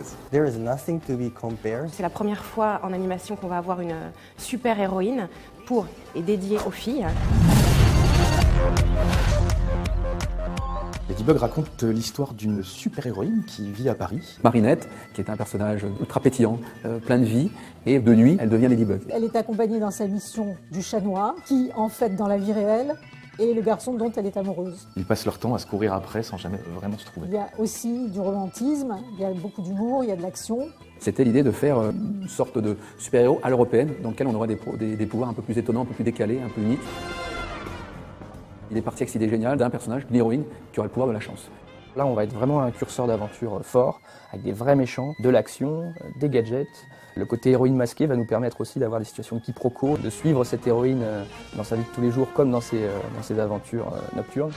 princesses. There is nothing to be compared. C'est la première fois en animation qu'on va avoir une super-héroïne pour et dédiée aux filles. Ladybug raconte l'histoire d'une super-héroïne qui vit à Paris. Marinette, qui est un personnage ultra pétillant, plein de vie, et de nuit, elle devient Ladybug. Elle est accompagnée dans sa mission du chat noir, qui, en fait, dans la vie réelle, est le garçon dont elle est amoureuse. Ils passent leur temps à se courir après sans jamais vraiment se trouver. Il y a aussi du romantisme, il y a beaucoup d'humour, il y a de l'action. C'était l'idée de faire une sorte de super-héros à l'européenne, dans lequel on aurait des pouvoirs un peu plus étonnants, un peu plus décalés, un peu uniques. Il est parti avec cette idée géniale d'un personnage, d'une héroïne, qui aurait le pouvoir de la chance. Là, on va être vraiment un curseur d'aventure fort, avec des vrais méchants, de l'action, des gadgets. Le côté héroïne masquée va nous permettre aussi d'avoir des situations de quiproquos, de suivre cette héroïne dans sa vie de tous les jours, comme dans ses aventures nocturnes.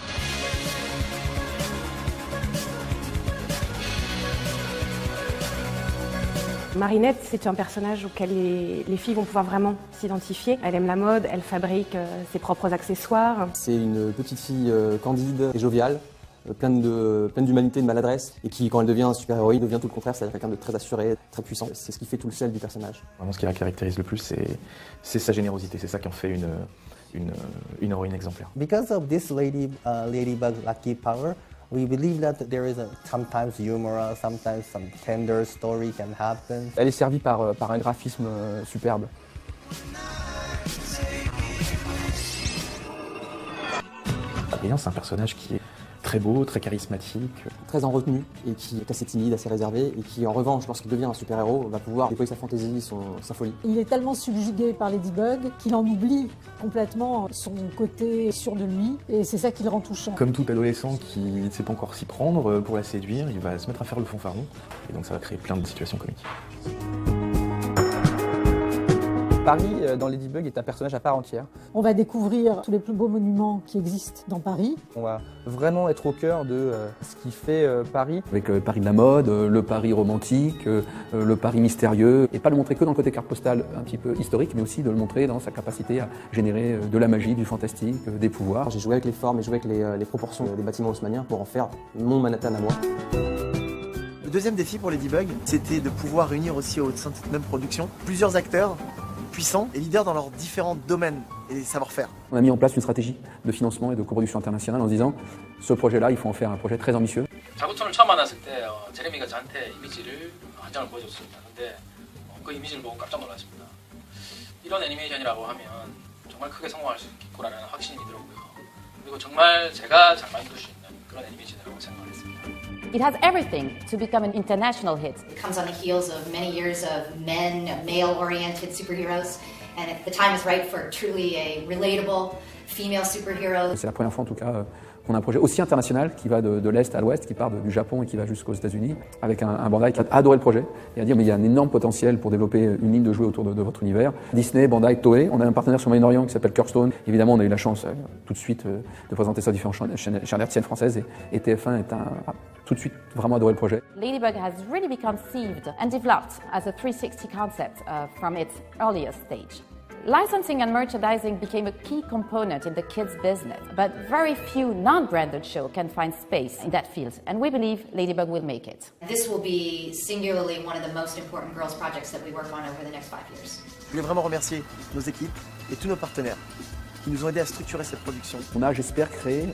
Marinette, c'est un personnage auquel les filles vont pouvoir vraiment s'identifier. Elle aime la mode, elle fabrique ses propres accessoires. C'est une petite fille candide et joviale, pleine d'humanité et de maladresse, et qui, quand elle devient super-héroïne, devient tout le contraire, c'est-à-dire quelqu'un de très assuré, très puissant. C'est ce qui fait tout le sel du personnage. Vraiment, ce qui la caractérise le plus, c'est sa générosité. C'est ça qui en fait une héroïne exemplaire. Because of this Ladybug Lucky Power, we believe that there is sometimes humor, sometimes some tender story can happen. Elle est servie par un graphisme superbe. Adrien, c'est un personnage qui est très beau, très charismatique. Très en retenue, et qui est assez timide, assez réservé, et qui, en revanche, lorsqu'il devient un super-héros, va pouvoir déployer sa fantaisie, sa folie. Il est tellement subjugué par Ladybug qu'il en oublie complètement son côté sûr de lui, et c'est ça qui le rend touchant. Comme tout adolescent qui ne sait pas encore s'y prendre, pour la séduire, il va se mettre à faire le fanfaron, et donc ça va créer plein de situations comiques. Paris, dans Ladybug, est un personnage à part entière. On va découvrir tous les plus beaux monuments qui existent dans Paris. On va vraiment être au cœur de ce qui fait Paris. Avec le Paris de la mode, le Paris romantique, le Paris mystérieux. Et pas le montrer que dans le côté carte postale un petit peu historique, mais aussi de le montrer dans sa capacité à générer de la magie, du fantastique, des pouvoirs. J'ai joué avec les formes et joué avec les proportions des bâtiments haussmanniens pour en faire mon Manhattan à moi. Le deuxième défi pour Ladybug, c'était de pouvoir réunir aussi au sein de cette même production plusieurs acteurs puissants et leaders dans leurs différents domaines et savoir-faire. On a mis en place une stratégie de financement et de coproduction internationale en se disant ce projet-là, il faut en faire un projet très ambitieux. 자구촌을 처음 만났을 때 제레미가 저한테 이미지를 한 장을 보여줬습니다. 근데 그 이미지를 보고 깜짝 놀랐습니다. 이런 애니메이션이라고 하면 정말 크게 성공할 수 있겠구나라는 확신이 들었고요. 그리고 정말 제가 잘 만들 수 있는 그런 애니메이션이라고 생각했습니다. It has everything to become an international hit. It comes on the heels of many years of male-oriented superheroes, and the time is right for truly a relatable female superhero. C'est la première fois en tout cas qu'on a un projet aussi international qui va de l'Est à l'Ouest, qui part du Japon et qui va jusqu'aux États-Unis, avec un Bandai qui a adoré le projet et a dit mais il y a un énorme potentiel pour développer une ligne de jouets autour de votre univers. Disney, Bandai, Toei, on a un partenaire sur Moyen-Orient qui s'appelle Kirkstone. Évidemment, on a eu la chance tout de suite de présenter ça aux différentes chaînes hertziennes françaises et TF1 a tout de suite vraiment adoré le projet. Ladybug has really been conceived and developed as a 360 concept from its earliest stage. Licensing and merchandising became a key component in the kids' business, but very few non-branded shows can find space in that field, and we believe Ladybug will make it. This will be singularly one of the most important girls projects that we work on over the next 5 years. Je voulais vraiment remercier nos équipes et tous nos partenaires qui nous ont aidés à structurer cette production. On a, j'espère, créé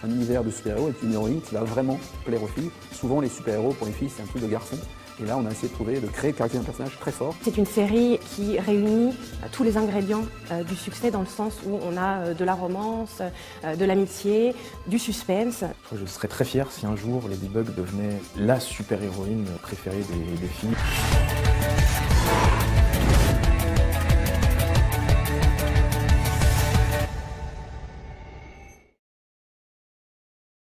un univers de super-héros et une héroïne qui va vraiment plaire aux filles. Souvent, les super-héros, pour les filles, c'est un truc de garçon. Et là, on a essayé de créer, caractériser un personnage très fort. C'est une série qui réunit tous les ingrédients du succès dans le sens où on a de la romance, de l'amitié, du suspense. Je serais très fier si un jour Ladybug devenait la super-héroïne préférée des filles.